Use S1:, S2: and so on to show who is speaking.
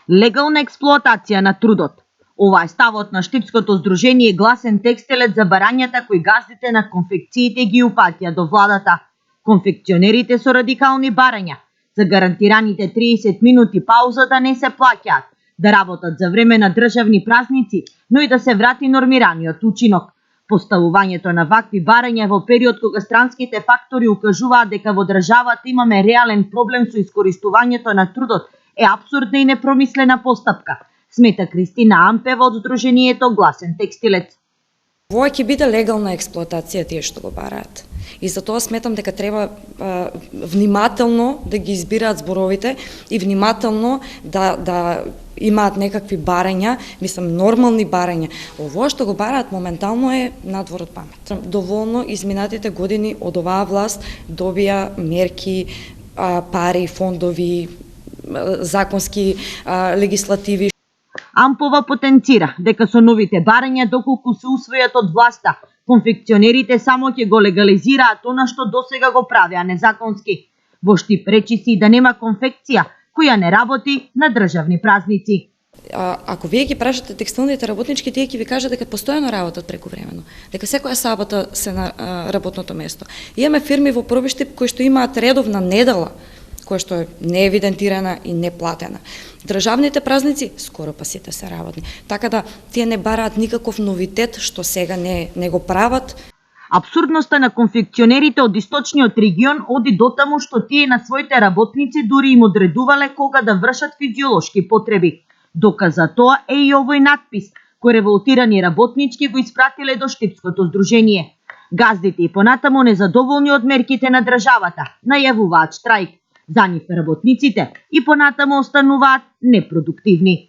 S1: Легална експлоатација на трудот. Ова е ставот на Штипското здружение Гласен текстилет за барањата кои газдите на конфекциите ги упатија до владата. Конфекционерите со радикални барања за гарантираните 30 минути пауза да не се плаќаат, да работат за време на државни празници, но и да се врати нормираниот учинок. Поставувањето на вакви барања во период кога странските фактори укажуваат дека во државата имаме реален проблем со искористувањето на трудот е апсурдна и непромислена постапка, смета Кристина Ампева од Здруженијето Гласен текстилет.
S2: Ова ќе биде легална експлоатација тие што го бараат. И затоа сметам дека треба внимателно да ги избираат зборовите и внимателно да имаат некакви барања, мислам нормални барања. Ово што го бараат моментално е надвор од памет. Доволно изминатите години од оваа власт добија мерки, пари, фондови, законски легислативи.
S1: Ампова потенцира дека со новите барања, доколку се усвојат од власта, конфекционерите само ќе го легализираат она што досега го правеа незаконски. Во Штип речиси да нема конфекција која не работи на државни празници.
S2: Ако вие ги прашате текстилните работнички, тие ќе ви кажат дека постојано работат прековремено, дека секоја сабота се на работното место. Имаме фирми во Први Штип кои што имаат редовна недела, која што е неевидентирана и неплатена. Државните празници скоро па сите се работни. Така да тие не бараат никаков новитет што сега не го прават.
S1: Абсурдноста на конфекционерите од источниот регион оди дотаму што тие на своите работници дури им одредувале кога да вршат физиолошки потреби. Доказ за тоа е и овој надпис кој револтирани работнички го испратиле до Штипското здружение. Газдите и понатаму незадоволни од мерките на државата најавуваат штрајк. За нив работниците и понатаму остануваат непродуктивни.